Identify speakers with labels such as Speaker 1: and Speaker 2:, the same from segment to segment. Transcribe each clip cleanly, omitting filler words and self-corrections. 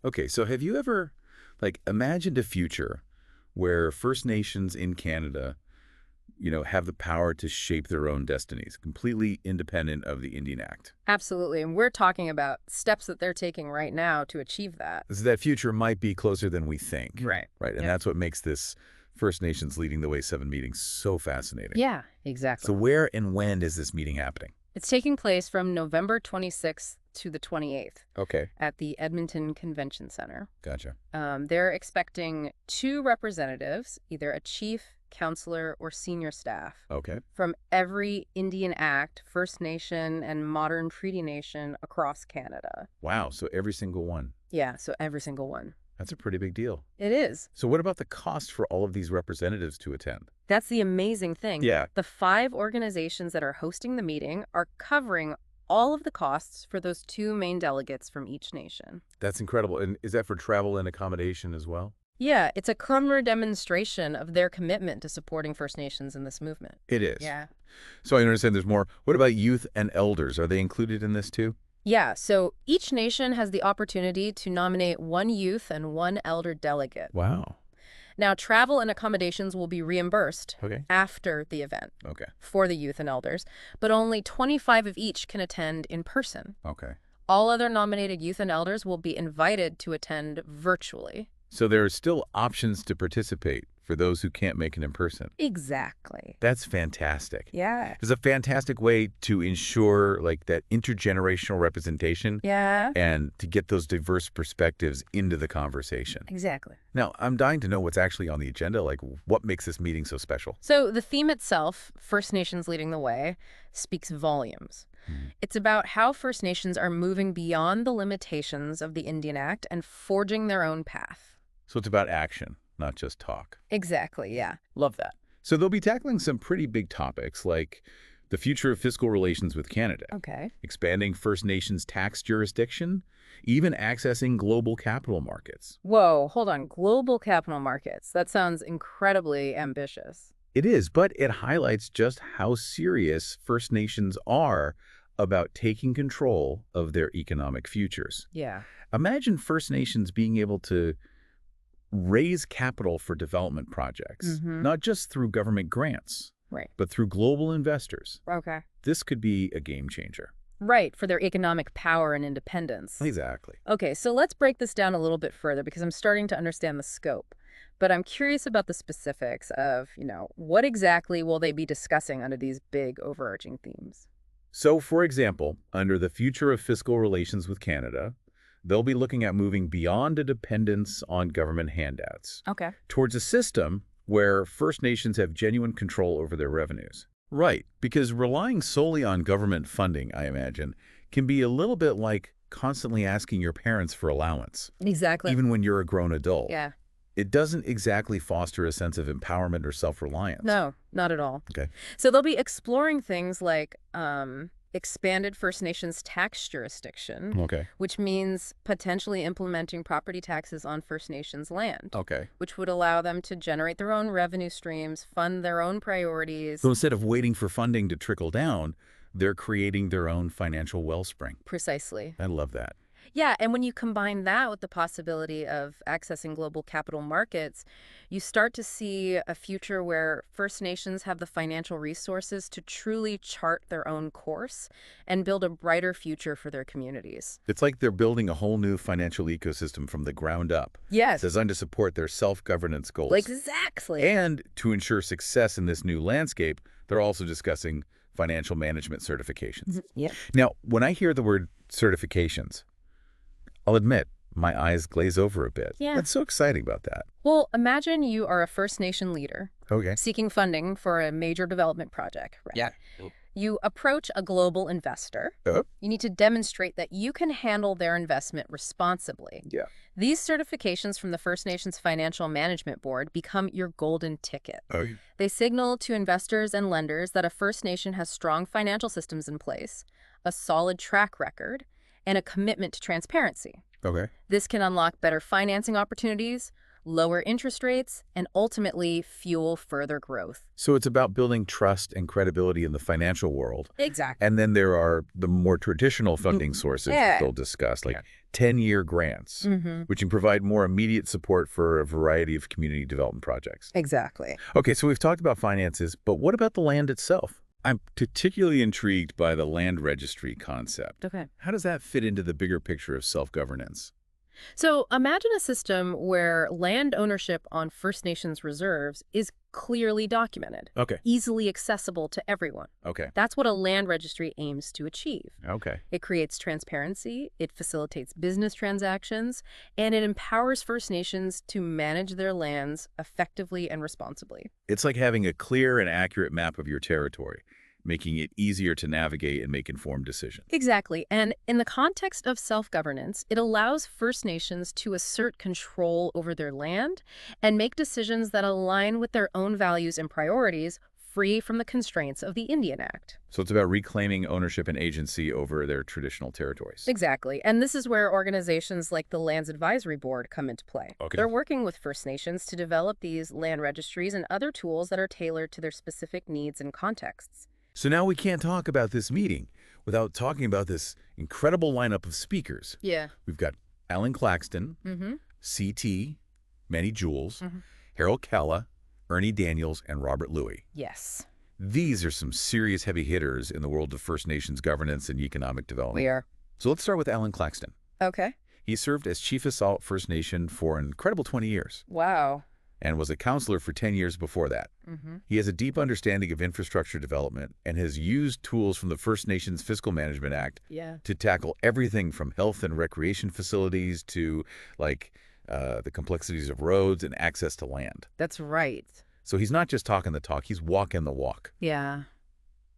Speaker 1: Okay, so have you ever, imagined a future where First Nations in Canada, have the power to shape their own destinies, completely independent of the Indian Act?
Speaker 2: Absolutely. And we're talking about steps that they're taking right now to achieve that.
Speaker 1: So that future might be closer than we think.
Speaker 2: Right.
Speaker 1: Right, and
Speaker 2: Yep.
Speaker 1: that's what makes this First Nations Leading the Way 7 meeting so fascinating.
Speaker 2: Yeah,
Speaker 1: So
Speaker 2: exactly.
Speaker 1: where and when is this meeting happening?
Speaker 2: It's taking place from November 26th to the 28th
Speaker 1: Okay,
Speaker 2: at the Edmonton Convention Center.
Speaker 1: gotcha.
Speaker 2: They're expecting 2 representatives, either a chief, counselor, or senior staff,
Speaker 1: Okay.
Speaker 2: from every Indian Act, First Nation, and modern treaty nation across Canada.
Speaker 1: Wow, so every single one.
Speaker 2: Yeah, so every single one.
Speaker 1: That's a pretty big deal.
Speaker 2: It is.
Speaker 1: So what about the cost for all of these representatives to attend?
Speaker 2: That's the amazing thing.
Speaker 1: Yeah.
Speaker 2: The 5 organizations that are hosting the meeting are covering all of the costs for those 2 main delegates from each nation.
Speaker 1: That's incredible. And is that for travel and accommodation as well?
Speaker 2: Yeah, it's a clear demonstration of their commitment to supporting First Nations in this movement.
Speaker 1: It is.
Speaker 2: Yeah.
Speaker 1: So I understand there's more. What about youth and elders? Are they included in this too?
Speaker 2: Yeah, so each nation has the opportunity to nominate 1 youth and 1 elder delegate.
Speaker 1: Wow.
Speaker 2: Now, travel and accommodations will be reimbursed
Speaker 1: Okay.
Speaker 2: after the event
Speaker 1: Okay.
Speaker 2: for the youth and elders, but only 25 of each can attend in person.
Speaker 1: Okay.
Speaker 2: All other nominated youth and elders will be invited to attend virtually.
Speaker 1: So there are still options to participate for those who can't make it in person.
Speaker 2: Exactly.
Speaker 1: That's fantastic.
Speaker 2: Yeah.
Speaker 1: It's a fantastic way to ensure that intergenerational representation
Speaker 2: Yeah.
Speaker 1: and to get those diverse perspectives into the conversation.
Speaker 2: Exactly.
Speaker 1: Now, I'm dying to know what's actually on the agenda, what makes this meeting so special.
Speaker 2: So the theme itself, First Nations Leading the Way, speaks volumes. It's about how First Nations are moving beyond the limitations of the Indian Act and forging their own path.
Speaker 1: So it's about action, not just talk.
Speaker 2: Exactly, yeah. Love that.
Speaker 1: So they'll be tackling some pretty big topics like the future of fiscal relations with Canada,
Speaker 2: Okay.
Speaker 1: expanding First Nations tax jurisdiction, even accessing global capital markets.
Speaker 2: Whoa, hold on. Global capital markets. That sounds incredibly ambitious.
Speaker 1: It is, but it highlights just how serious First Nations are about taking control of their economic futures.
Speaker 2: Yeah.
Speaker 1: Imagine First Nations being able to raise capital for development projects, not just through government grants,
Speaker 2: Right.
Speaker 1: but through global investors.
Speaker 2: Okay.
Speaker 1: This could be a game changer.
Speaker 2: Right, for their economic power and independence.
Speaker 1: Exactly.
Speaker 2: Okay, so let's break this down a little bit further because I'm starting to understand the scope. But I'm curious about the specifics of, what exactly will they be discussing under these big overarching themes?
Speaker 1: So, for example, under the future of fiscal relations with Canada, they'll be looking at moving beyond a dependence on government handouts
Speaker 2: Okay.
Speaker 1: towards a system where First Nations have genuine control over their revenues. Right, because relying solely on government funding, I imagine, can be a little bit like constantly asking your parents for allowance,
Speaker 2: Exactly.
Speaker 1: even when you're a grown adult.
Speaker 2: Yeah.
Speaker 1: It doesn't exactly foster a sense of empowerment or self-reliance.
Speaker 2: No, not at all.
Speaker 1: Okay.
Speaker 2: So they'll be exploring things like expanded First Nations tax jurisdiction,
Speaker 1: Okay.
Speaker 2: which means potentially implementing property taxes on First Nations land,
Speaker 1: Okay.
Speaker 2: which would allow them to generate their own revenue streams, fund their own priorities.
Speaker 1: So instead of waiting for funding to trickle down, they're creating their own financial wellspring.
Speaker 2: Precisely.
Speaker 1: I love that.
Speaker 2: Yeah, and when you combine that with the possibility of accessing global capital markets, you start to see a future where First Nations have the financial resources to truly chart their own course and build a brighter future for their communities.
Speaker 1: It's like they're building a whole new financial ecosystem from the ground up,
Speaker 2: Yes,
Speaker 1: designed to support their self-governance goals.
Speaker 2: exactly.
Speaker 1: And to ensure success in this new landscape, they're also discussing financial management certifications.
Speaker 2: Yep.
Speaker 1: Now, when I hear the word certifications, I'll admit, my eyes glaze over a bit.
Speaker 2: Yeah.
Speaker 1: What's so exciting about that?
Speaker 2: Well, imagine you are a First Nation leader
Speaker 1: Okay.
Speaker 2: seeking funding for a major development project. Right?
Speaker 1: Yeah.
Speaker 2: You approach a global investor.
Speaker 1: Uh,
Speaker 2: You need to demonstrate that you can handle their investment responsibly.
Speaker 1: yeah.
Speaker 2: These certifications from the First Nations Financial Management Board become your golden ticket.
Speaker 1: Okay.
Speaker 2: They signal to investors and lenders that a First Nation has strong financial systems in place, a solid track record, and a commitment to transparency.
Speaker 1: Okay.
Speaker 2: This can unlock better financing opportunities, lower interest rates, and ultimately fuel further growth.
Speaker 1: So it's about building trust and credibility in the financial world.
Speaker 2: Exactly.
Speaker 1: And then there are the more traditional funding sources that they'll discuss, like 10-year grants, which can provide more immediate support for a variety of community development projects.
Speaker 2: Exactly.
Speaker 1: Okay, so we've talked about finances, but what about the land itself? I'm particularly intrigued by the land registry concept.
Speaker 2: Okay.
Speaker 1: How does that fit into the bigger picture of self-governance?
Speaker 2: So imagine a system where land ownership on First Nations reserves is clearly documented,
Speaker 1: Okay.
Speaker 2: easily accessible to everyone.
Speaker 1: Okay.
Speaker 2: That's what a land registry aims to achieve.
Speaker 1: Okay.
Speaker 2: It creates transparency, it facilitates business transactions, and it empowers First Nations to manage their lands effectively and responsibly.
Speaker 1: It's like having a clear and accurate map of your territory, making it easier to navigate and make informed decisions.
Speaker 2: Exactly. And in the context of self-governance, it allows First Nations to assert control over their land and make decisions that align with their own values and priorities, free from the constraints of the Indian Act.
Speaker 1: So it's about reclaiming ownership and agency over their traditional territories.
Speaker 2: Exactly. And this is where organizations like the Lands Advisory Board come into play.
Speaker 1: Okay.
Speaker 2: They're working with First Nations to develop these land registries and other tools that are tailored to their specific needs and contexts.
Speaker 1: So now we can't talk about this meeting without talking about this incredible lineup of speakers.
Speaker 2: Yeah.
Speaker 1: We've got Alan Claxton, CT, Manny Jules, Harold Calla, Ernie Daniels, and Robert Louie.
Speaker 2: Yes.
Speaker 1: These are some serious heavy hitters in the world of First Nations governance and economic development.
Speaker 2: We are.
Speaker 1: So let's start with Alan Claxton.
Speaker 2: Okay.
Speaker 1: He served as Chief of Salt First Nation for an incredible 20 years
Speaker 2: Wow.
Speaker 1: and was a counselor for 10 years before that. He has a deep understanding of infrastructure development and has used tools from the First Nations Fiscal Management Act
Speaker 2: Yeah.
Speaker 1: to tackle everything from health and recreation facilities to the complexities of roads and access to land.
Speaker 2: That's right.
Speaker 1: So he's not just talking the talk, he's walking the walk.
Speaker 2: Yeah.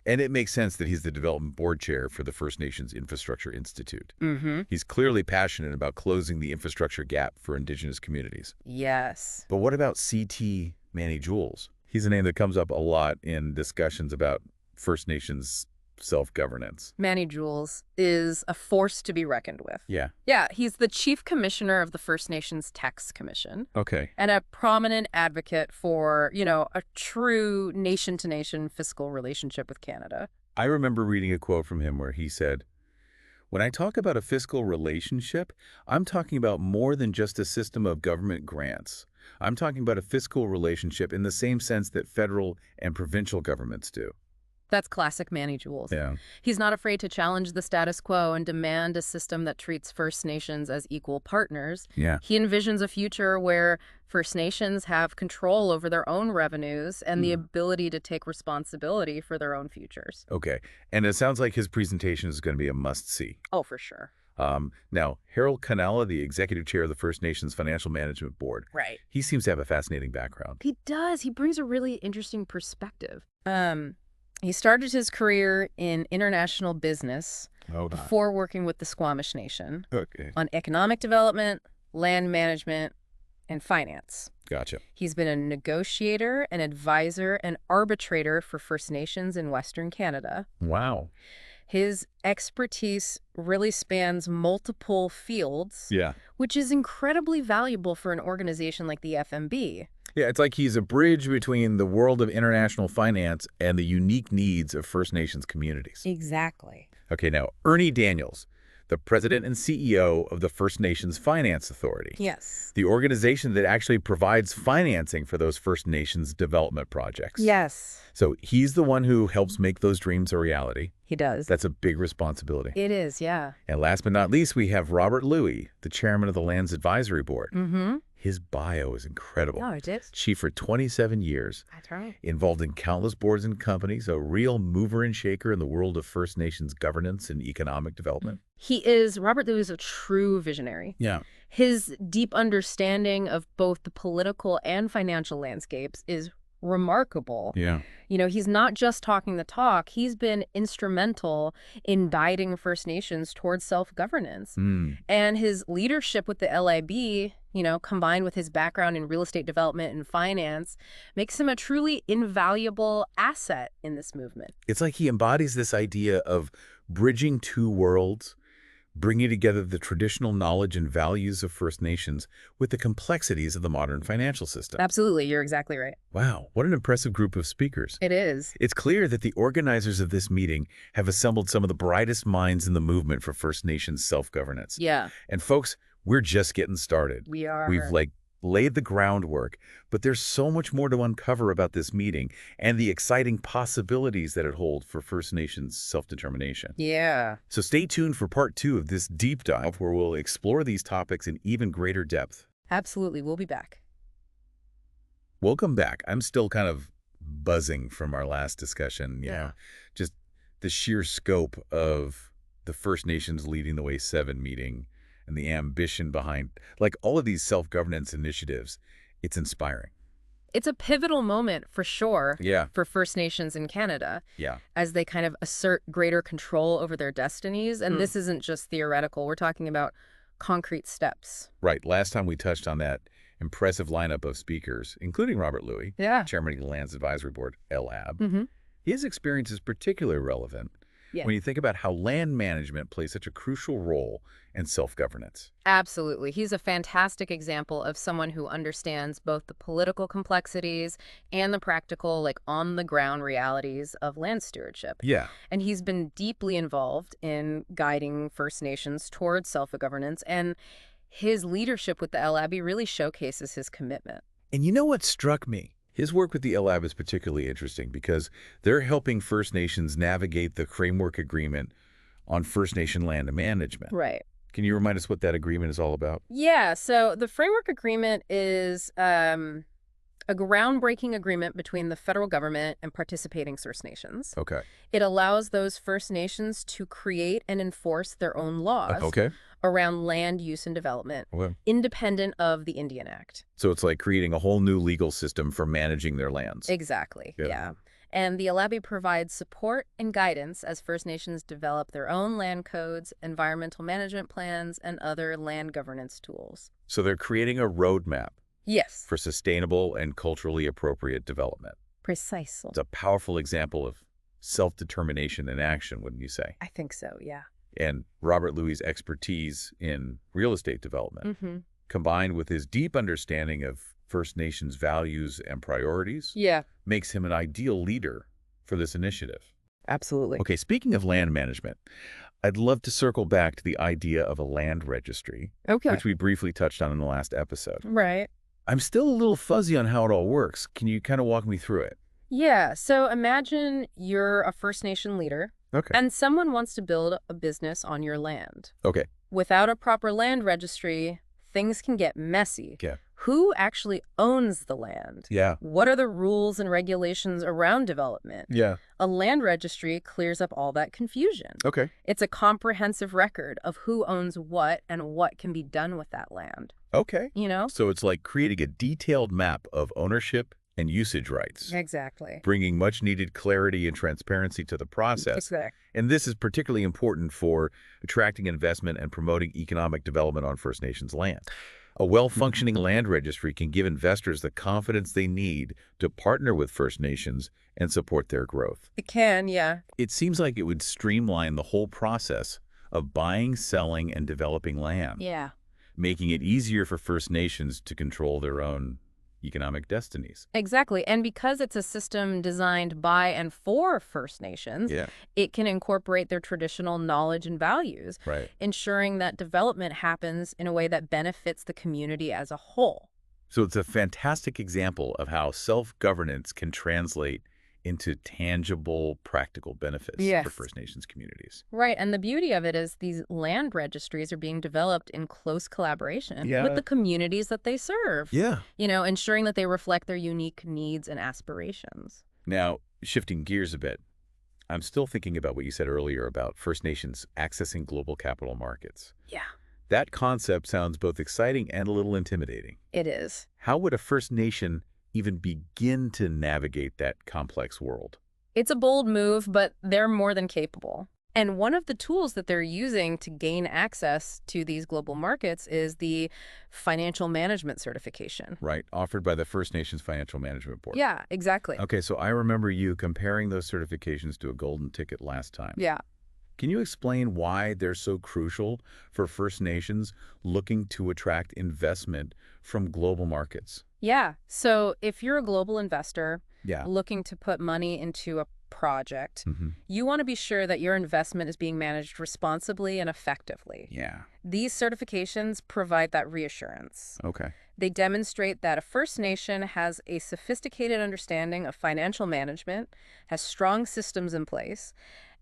Speaker 1: And it makes sense that he's the development board chair for the First Nations Infrastructure Institute.
Speaker 2: Mm-hmm.
Speaker 1: He's clearly passionate about closing the infrastructure gap for Indigenous communities.
Speaker 2: Yes.
Speaker 1: But what about CT Manny Jules? He's a name that comes up a lot in discussions about First Nations self-governance.
Speaker 2: Manny Jules is a force to be reckoned with.
Speaker 1: Yeah.
Speaker 2: Yeah, he's the chief commissioner of the First Nations Tax Commission
Speaker 1: Okay.
Speaker 2: and a prominent advocate for, a true nation-to-nation fiscal relationship with Canada.
Speaker 1: I remember reading a quote from him where he said, "When I talk about a fiscal relationship, I'm talking about more than just a system of government grants. I'm talking about a fiscal relationship in the same sense that federal and provincial governments do."
Speaker 2: That's classic Manny Jules.
Speaker 1: Yeah.
Speaker 2: He's not afraid to challenge the status quo and demand a system that treats First Nations as equal partners.
Speaker 1: Yeah.
Speaker 2: He envisions a future where First Nations have control over their own revenues and the ability to take responsibility for their own futures.
Speaker 1: Okay. And it sounds like his presentation is going to be a must-see.
Speaker 2: Oh, for sure.
Speaker 1: Now, Harold Calla, the executive chair of the First Nations Financial Management Board,
Speaker 2: Right.
Speaker 1: he seems to have a fascinating background.
Speaker 2: He does. He brings a really interesting perspective. He started his career in international business before working with the Squamish Nation on economic development, land management, and finance.
Speaker 1: Gotcha.
Speaker 2: He's been a negotiator, an advisor, and arbitrator for First Nations in Western Canada.
Speaker 1: Wow.
Speaker 2: His expertise really spans multiple fields,
Speaker 1: Yeah.
Speaker 2: which is incredibly valuable for an organization like the FNB.
Speaker 1: Yeah, it's like he's a bridge between the world of international finance and the unique needs of First Nations communities.
Speaker 2: Exactly.
Speaker 1: Okay, now, Ernie Daniels, the president and CEO of the First Nations Finance Authority.
Speaker 2: Yes.
Speaker 1: The organization that actually provides financing for those First Nations development projects.
Speaker 2: Yes.
Speaker 1: So he's the one who helps make those dreams a reality.
Speaker 2: He does.
Speaker 1: That's a big responsibility.
Speaker 2: It is, yeah.
Speaker 1: And last but not least, we have Robert Louie, the chairman of the Lands Advisory Board.
Speaker 2: Mm-hmm.
Speaker 1: His bio is incredible.
Speaker 2: Oh, it is?
Speaker 1: Chief for 27 years.
Speaker 2: That's right.
Speaker 1: Involved in countless boards and companies, a real mover and shaker in the world of First Nations governance and economic development.
Speaker 2: Robert Louie is a true visionary.
Speaker 1: Yeah.
Speaker 2: His deep understanding of both the political and financial landscapes is remarkable.
Speaker 1: Yeah.
Speaker 2: He's not just talking the talk. He's been instrumental in guiding First Nations towards self-governance. And his leadership with the LAB, combined with his background in real estate development and finance, makes him a truly invaluable asset in this movement.
Speaker 1: It's like he embodies this idea of bridging two worlds, bringing together the traditional knowledge and values of First Nations with the complexities of the modern financial system.
Speaker 2: Absolutely. You're exactly right.
Speaker 1: Wow, what an impressive group of speakers.
Speaker 2: It is.
Speaker 1: It's clear that the organizers of this meeting have assembled some of the brightest minds in the movement for First Nations self-governance.
Speaker 2: Yeah,
Speaker 1: And folks, we're just getting started.
Speaker 2: we are.
Speaker 1: We've laid the groundwork, but there's so much more to uncover about this meeting and the exciting possibilities that it holds for First Nations self-determination.
Speaker 2: Yeah.
Speaker 1: So stay tuned for part 2 of this deep dive where we'll explore these topics in even greater depth.
Speaker 2: Absolutely. We'll be back.
Speaker 1: Welcome back. I'm still kind of buzzing from our last discussion, you
Speaker 2: Yeah.
Speaker 1: know, just the sheer scope of the First Nations Leading the Way 7 meeting and the ambition behind, all of these self-governance initiatives. It's inspiring.
Speaker 2: It's a pivotal moment for sure
Speaker 1: Yeah.
Speaker 2: for First Nations in Canada
Speaker 1: Yeah.
Speaker 2: as they kind of assert greater control over their destinies. And this isn't just theoretical. We're talking about concrete steps.
Speaker 1: Right. Last time we touched on that impressive lineup of speakers, including Robert Louis,
Speaker 2: Yeah.
Speaker 1: Chairman of the Lands Advisory Board, LAB.
Speaker 2: Mm-hmm.
Speaker 1: His experience is particularly relevant
Speaker 2: Yeah.
Speaker 1: when you think about how land management plays such a crucial role in self-governance.
Speaker 2: Absolutely. He's a fantastic example of someone who understands both the political complexities and the practical, on-the-ground realities of land stewardship.
Speaker 1: Yeah.
Speaker 2: And he's been deeply involved in guiding First Nations towards self-governance, and his leadership with the LAB really showcases his commitment.
Speaker 1: And you know what struck me? His work with the LAB is particularly interesting because they're helping First Nations navigate the framework agreement on First Nation land management.
Speaker 2: Right.
Speaker 1: Can you remind us what that agreement is all about?
Speaker 2: Yeah, so the framework agreement is a groundbreaking agreement between the federal government and participating First Nations.
Speaker 1: Okay.
Speaker 2: It allows those First Nations to create and enforce their own laws
Speaker 1: Okay.
Speaker 2: around land use and development,
Speaker 1: Okay.
Speaker 2: independent of the Indian Act.
Speaker 1: So it's like creating a whole new legal system for managing their lands.
Speaker 2: Exactly,
Speaker 1: Yeah.
Speaker 2: yeah. And the LAB provides support and guidance as First Nations develop their own land codes, environmental management plans, and other land governance tools.
Speaker 1: So they're creating a roadmap
Speaker 2: Yes,
Speaker 1: for sustainable and culturally appropriate development.
Speaker 2: precisely.
Speaker 1: It's a powerful example of self-determination in action, wouldn't you say?
Speaker 2: I think so, yeah.
Speaker 1: And Robert Louis' expertise in real estate development,
Speaker 2: Mm-hmm.
Speaker 1: combined with his deep understanding of First Nations values and priorities,
Speaker 2: Yeah,
Speaker 1: makes him an ideal leader for this initiative.
Speaker 2: absolutely.
Speaker 1: Okay, speaking of land management, I'd love to circle back to the idea of a land registry,
Speaker 2: Okay.
Speaker 1: which we briefly touched on in the last episode.
Speaker 2: Right.
Speaker 1: I'm still a little fuzzy on how it all works. Can you kind of walk me through it?
Speaker 2: Yeah, so imagine you're a First Nation leader
Speaker 1: Okay.
Speaker 2: and someone wants to build a business on your land.
Speaker 1: Okay.
Speaker 2: Without a proper land registry, things can get messy.
Speaker 1: Yeah.
Speaker 2: Who actually owns the land?
Speaker 1: Yeah.
Speaker 2: What are the rules and regulations around development?
Speaker 1: Yeah.
Speaker 2: A land registry clears up all that confusion.
Speaker 1: Okay.
Speaker 2: It's a comprehensive record of who owns what and what can be done with that land.
Speaker 1: Okay.
Speaker 2: You know?
Speaker 1: So it's like creating a detailed map of ownership and usage rights,
Speaker 2: Exactly.
Speaker 1: bringing much needed clarity and transparency to the process.
Speaker 2: Exactly.
Speaker 1: And this is particularly important for attracting investment and promoting economic development on First Nations land. A well-functioning land registry can give investors the confidence they need to partner with First Nations and support their growth.
Speaker 2: It can, yeah.
Speaker 1: It seems like it would streamline the whole process of buying, selling, and developing land,
Speaker 2: Yeah.
Speaker 1: making it easier for First Nations to control their own economic destinies.
Speaker 2: Exactly. And because it's a system designed by and for First Nations,
Speaker 1: Yeah,
Speaker 2: it can incorporate their traditional knowledge and values,
Speaker 1: right.
Speaker 2: ensuring that development happens in a way that benefits the community as a whole.
Speaker 1: So it's a fantastic example of how self-governance can translate into tangible, practical benefits
Speaker 2: Yes.
Speaker 1: for First Nations communities.
Speaker 2: Right. And the beauty of it is these land registries are being developed in close collaboration
Speaker 1: Yeah.
Speaker 2: with the communities that they serve.
Speaker 1: Yeah.
Speaker 2: You know, ensuring that they reflect their unique needs and aspirations.
Speaker 1: Now, shifting gears a bit, I'm still thinking about what you said earlier about First Nations accessing global capital markets.
Speaker 2: Yeah,
Speaker 1: That concept sounds both exciting and a little intimidating.
Speaker 2: it is.
Speaker 1: How would a First Nation even begin to navigate that complex world?
Speaker 2: It's a bold move, but they're more than capable. And one of the tools that they're using to gain access to these global markets is the financial management certification.
Speaker 1: Right, offered by the First Nations Financial Management Board.
Speaker 2: Yeah, exactly.
Speaker 1: Okay, so I remember you comparing those certifications to a golden ticket last time.
Speaker 2: Yeah.
Speaker 1: Can you explain why they're so crucial for First Nations looking to attract investment from global markets?
Speaker 2: Yeah. So if you're a global investor
Speaker 1: Yeah.
Speaker 2: looking to put money into a project,
Speaker 1: Hmm.
Speaker 2: you want to be sure that your investment is being managed responsibly and effectively.
Speaker 1: Yeah.
Speaker 2: These certifications provide that reassurance.
Speaker 1: Okay.
Speaker 2: They demonstrate that a First Nation has a sophisticated understanding of financial management, has strong systems in place,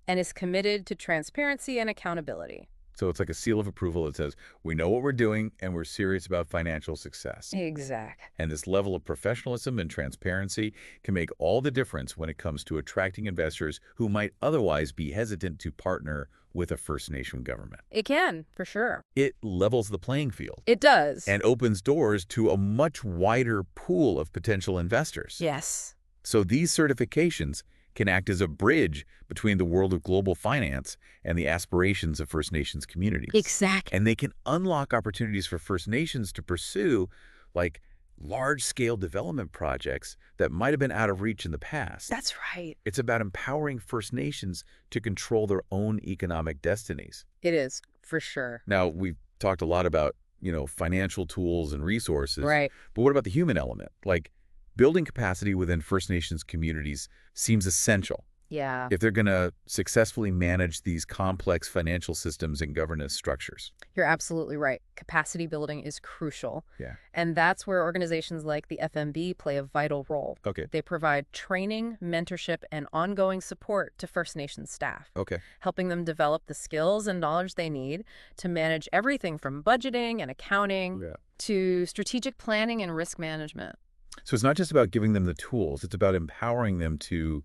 Speaker 2: and is committed to transparency and accountability.
Speaker 1: So it's like a seal of approval that says, we know what we're doing and we're serious about financial success.
Speaker 2: Exact.
Speaker 1: And this level of professionalism and transparency can make all the difference when it comes to attracting investors who might otherwise be hesitant to partner with a First Nation government.
Speaker 2: It can, for sure.
Speaker 1: It levels the playing field
Speaker 2: It does.
Speaker 1: and opens doors to a much wider pool of potential investors.
Speaker 2: Yes.
Speaker 1: So these certifications can act as a bridge between the world of global finance and the aspirations of First Nations communities.
Speaker 2: Exactly.
Speaker 1: And they can unlock opportunities for First Nations to pursue, like, large-scale development projects that might have been out of reach in the past.
Speaker 2: That's right.
Speaker 1: It's about empowering First Nations to control their own economic destinies.
Speaker 2: It is, for sure.
Speaker 1: Now, we've talked a lot about, financial tools and resources.
Speaker 2: Right.
Speaker 1: But what about the human element? Like, building capacity within First Nations communities seems essential
Speaker 2: Yeah.
Speaker 1: if they're going to successfully manage these complex financial systems and governance structures.
Speaker 2: You're absolutely right. Capacity building is crucial.
Speaker 1: Yeah.
Speaker 2: And that's where organizations like the FNB play a vital role.
Speaker 1: Okay.
Speaker 2: They provide training, mentorship, and ongoing support to First Nations staff,
Speaker 1: Okay.
Speaker 2: helping them develop the skills and knowledge they need to manage everything from budgeting and accounting
Speaker 1: Yeah.
Speaker 2: to strategic planning and risk management.
Speaker 1: So it's not just about giving them the tools. It's about empowering them to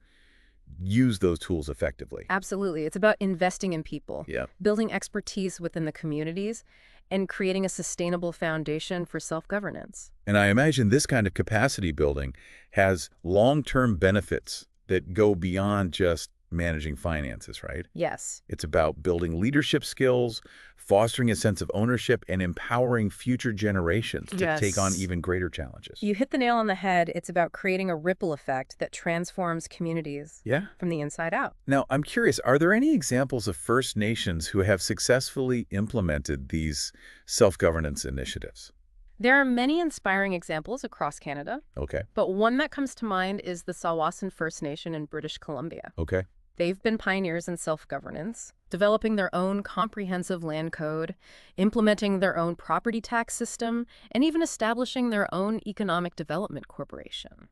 Speaker 1: use those tools effectively.
Speaker 2: Absolutely. It's about investing in people,
Speaker 1: Yeah.
Speaker 2: building expertise within the communities, and creating a sustainable foundation for self-governance.
Speaker 1: And I imagine this kind of capacity building has long-term benefits that go beyond just managing finances, right?
Speaker 2: Yes.
Speaker 1: It's about building leadership skills, fostering a sense of ownership, and empowering future generations to take on
Speaker 2: Yes.
Speaker 1: even greater challenges.
Speaker 2: You hit the nail on the head. It's about creating a ripple effect that transforms communities
Speaker 1: Yeah.
Speaker 2: from the inside out.
Speaker 1: Now, I'm curious, are there any examples of First Nations who have successfully implemented these self-governance initiatives?
Speaker 2: There are many inspiring examples across Canada,
Speaker 1: Okay.
Speaker 2: but one that comes to mind is the Tsawwassen First Nation in British Columbia.
Speaker 1: Okay.
Speaker 2: They've been pioneers in self-governance, developing their own comprehensive land code, implementing their own property tax system, and even establishing their own economic development corporation.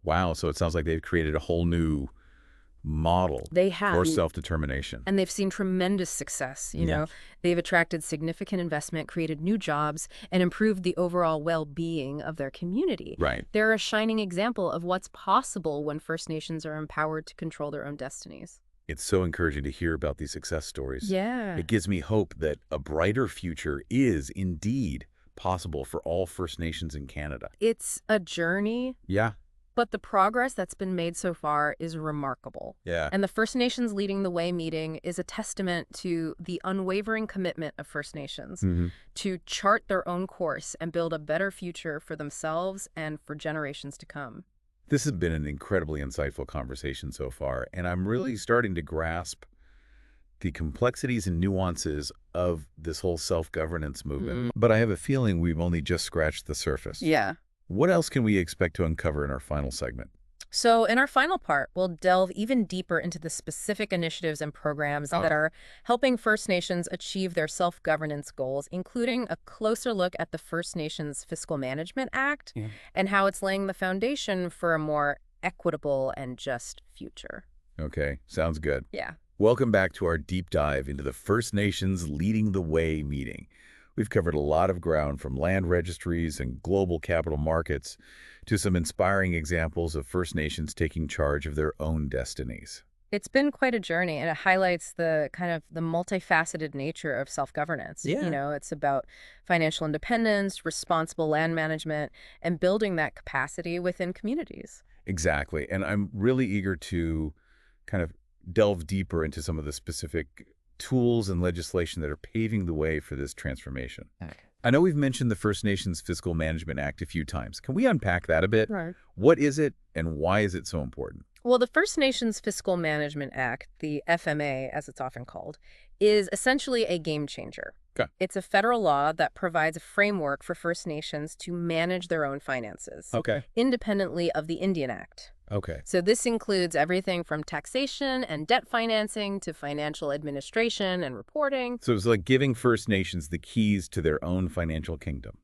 Speaker 1: Wow. So it sounds like they've created a whole new model
Speaker 2: They have.
Speaker 1: for self-determination.
Speaker 2: And they've seen tremendous success. You
Speaker 1: Yeah.
Speaker 2: know, they've attracted significant investment, created new jobs, and improved the overall well-being of their community.
Speaker 1: Right.
Speaker 2: They're a shining example of what's possible when First Nations are empowered to control their own destinies.
Speaker 1: It's so encouraging to hear about these success stories.
Speaker 2: Yeah.
Speaker 1: It gives me hope that a brighter future is indeed possible for all First Nations in Canada.
Speaker 2: It's a journey,
Speaker 1: Yeah.
Speaker 2: but the progress that's been made so far is remarkable.
Speaker 1: Yeah.
Speaker 2: And the First Nations Leading the Way meeting is a testament to the unwavering commitment of First Nations
Speaker 1: Mhm.
Speaker 2: to chart their own course and build a better future for themselves and for generations to come.
Speaker 1: This has been an incredibly insightful conversation so far, and I'm really starting to grasp the complexities and nuances of this whole self-governance movement. But I have a feeling we've only just scratched the surface.
Speaker 2: Yeah.
Speaker 1: What else can we expect to uncover in our final segment?
Speaker 2: So in our final part, we'll delve even deeper into the specific initiatives and programs that are helping First Nations achieve their self-governance goals, including a closer look at the First Nations Fiscal Management Act and how it's laying the foundation for a more equitable and just future.
Speaker 1: Okay, sounds good.
Speaker 2: Yeah.
Speaker 1: Welcome back to our deep dive into the First Nations Leading the Way meeting. We've covered a lot of ground, from land registries and global capital markets to some inspiring examples of First Nations taking charge of their own destinies.
Speaker 2: It's been quite a journey, and it highlights the kind of the multifaceted nature of self-governance.
Speaker 1: Yeah.
Speaker 2: You know, it's about financial independence, responsible land management, and building that capacity within communities.
Speaker 1: Exactly. And I'm really eager to kind of delve deeper into some of the specific tools and legislation that are paving the way for this transformation. I know we've mentioned the First Nations Fiscal Management Act a few times. Can we unpack that a bit?
Speaker 2: Right.
Speaker 1: What is it and why is it so important?
Speaker 2: Well, the First Nations Fiscal Management Act, the FMA as it's often called, is essentially a game changer.
Speaker 1: Okay.
Speaker 2: It's a federal law that provides a framework for First Nations to manage their own finances,
Speaker 1: Okay.
Speaker 2: independently of the Indian Act.
Speaker 1: Okay.
Speaker 2: So this includes everything from taxation and debt financing to financial administration and reporting.
Speaker 1: So it's like giving First Nations the keys to their own financial kingdom.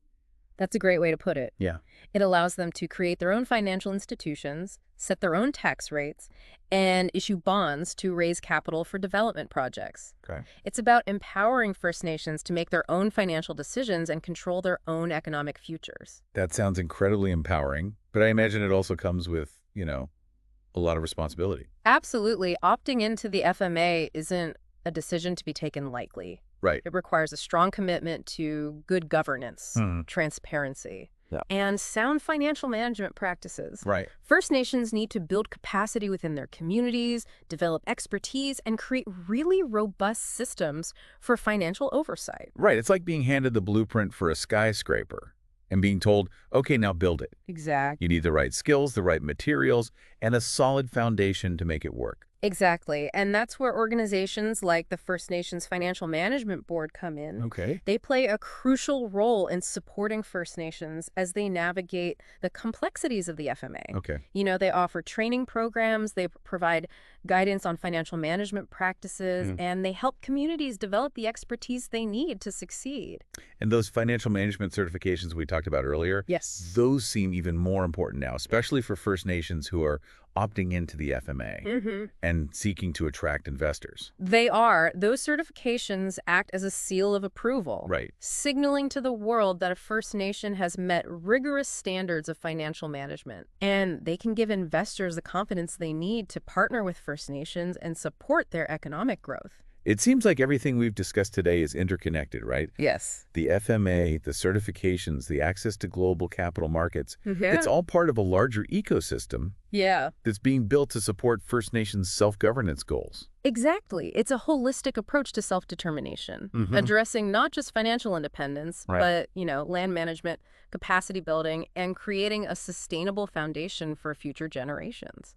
Speaker 2: That's a great way to put it.
Speaker 1: Yeah.
Speaker 2: It allows them to create their own financial institutions, set their own tax rates, and issue bonds to raise capital for development projects.
Speaker 1: Okay.
Speaker 2: It's about empowering First Nations to make their own financial decisions and control their own economic futures.
Speaker 1: That sounds incredibly empowering, but I imagine it also comes with, a lot of responsibility.
Speaker 2: Absolutely. Opting into the FMA isn't a decision to be taken lightly.
Speaker 1: Right.
Speaker 2: It requires a strong commitment to good governance, transparency, and sound financial management practices.
Speaker 1: Right.
Speaker 2: First Nations need to build capacity within their communities, develop expertise, and create really robust systems for financial oversight.
Speaker 1: Right. It's like being handed the blueprint for a skyscraper and being told, okay, now build it.
Speaker 2: Exactly.
Speaker 1: You need the right skills, the right materials, and a solid foundation to make it work.
Speaker 2: Exactly. And that's where organizations like the First Nations Financial Management Board come in.
Speaker 1: Okay.
Speaker 2: They play a crucial role in supporting First Nations as they navigate the complexities of the FMA.
Speaker 1: Okay.
Speaker 2: They offer training programs, they provide guidance on financial management practices, and they help communities develop the expertise they need to succeed.
Speaker 1: And those financial management certifications we talked about earlier,
Speaker 2: Yes.
Speaker 1: those seem even more important now, especially for First Nations who are opting into the FMA and seeking to attract investors.
Speaker 2: They are. Those certifications act as a seal of approval,
Speaker 1: Right.
Speaker 2: signaling to the world that a First Nation has met rigorous standards of financial management. And they can give investors the confidence they need to partner with First Nations and support their economic growth.
Speaker 1: It seems like everything we've discussed today is interconnected, right?
Speaker 2: Yes.
Speaker 1: The FMA, the certifications, the access to global capital markets,
Speaker 2: Yeah.
Speaker 1: it's all part of a larger ecosystem
Speaker 2: Yeah.
Speaker 1: that's being built to support First Nations self-governance goals.
Speaker 2: Exactly. It's a holistic approach to self-determination, addressing not just financial independence, but, land management, capacity building, and creating a sustainable foundation for future generations.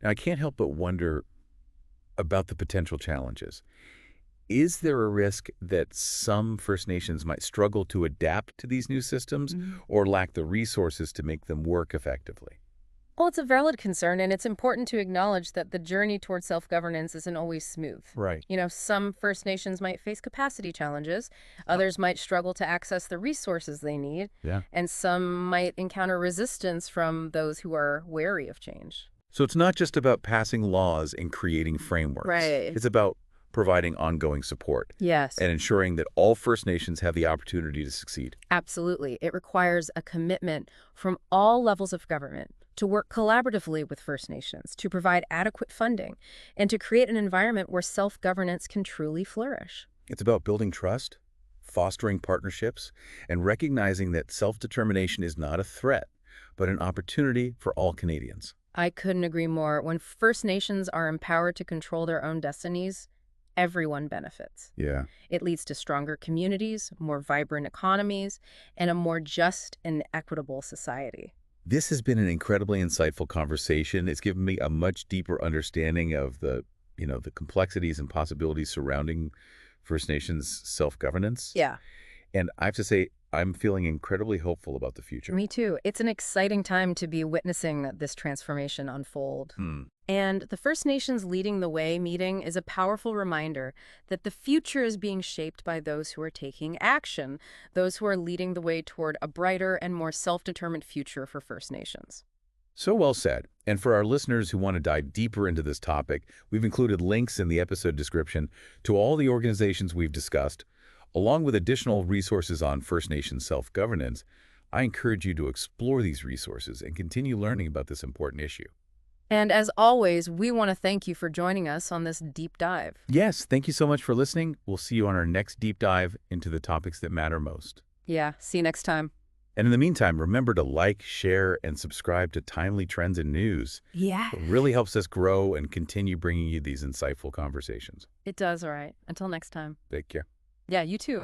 Speaker 1: Now, I can't help but wonder about the potential challenges. Is there a risk that some First Nations might struggle to adapt to these new systems or lack the resources to make them work effectively?
Speaker 2: Well, it's a valid concern, and it's important to acknowledge that the journey towards self-governance isn't always smooth.
Speaker 1: Right.
Speaker 2: Some First Nations might face capacity challenges, others might struggle to access the resources they need, and some might encounter resistance from those who are wary of change.
Speaker 1: So it's not just about passing laws and creating frameworks.
Speaker 2: Right.
Speaker 1: It's about providing ongoing support.
Speaker 2: Yes.
Speaker 1: And ensuring that all First Nations have the opportunity to succeed.
Speaker 2: Absolutely. It requires a commitment from all levels of government to work collaboratively with First Nations, to provide adequate funding, and to create an environment where self-governance can truly flourish.
Speaker 1: It's about building trust, fostering partnerships, and recognizing that self-determination is not a threat, but an opportunity for all Canadians.
Speaker 2: I couldn't agree more. When First Nations are empowered to control their own destinies, everyone benefits.
Speaker 1: Yeah.
Speaker 2: It leads to stronger communities, more vibrant economies, and a more just and equitable society.
Speaker 1: This has been an incredibly insightful conversation. It's given me a much deeper understanding of the complexities and possibilities surrounding First Nations self-governance.
Speaker 2: Yeah.
Speaker 1: And I have to say, I'm feeling incredibly hopeful about the future.
Speaker 2: Me too. It's an exciting time to be witnessing this transformation unfold. And the First Nations Leading the Way meeting is a powerful reminder that the future is being shaped by those who are taking action, those who are leading the way toward a brighter and more self-determined future for First Nations.
Speaker 1: So well said. And for our listeners who want to dive deeper into this topic, we've included links in the episode description to all the organizations we've discussed, along with additional resources on First Nations self-governance. I encourage you to explore these resources and continue learning about this important issue.
Speaker 2: And as always, we want to thank you for joining us on this deep dive.
Speaker 1: Yes, thank you so much for listening. We'll see you on our next deep dive into the topics that matter most.
Speaker 2: Yeah, see you next time.
Speaker 1: And in the meantime, remember to like, share, and subscribe to Timely Trends and News.
Speaker 2: Yeah.
Speaker 1: It really helps us grow and continue bringing you these insightful conversations.
Speaker 2: It does, all right. Until next time.
Speaker 1: Take care.
Speaker 2: Yeah, you too.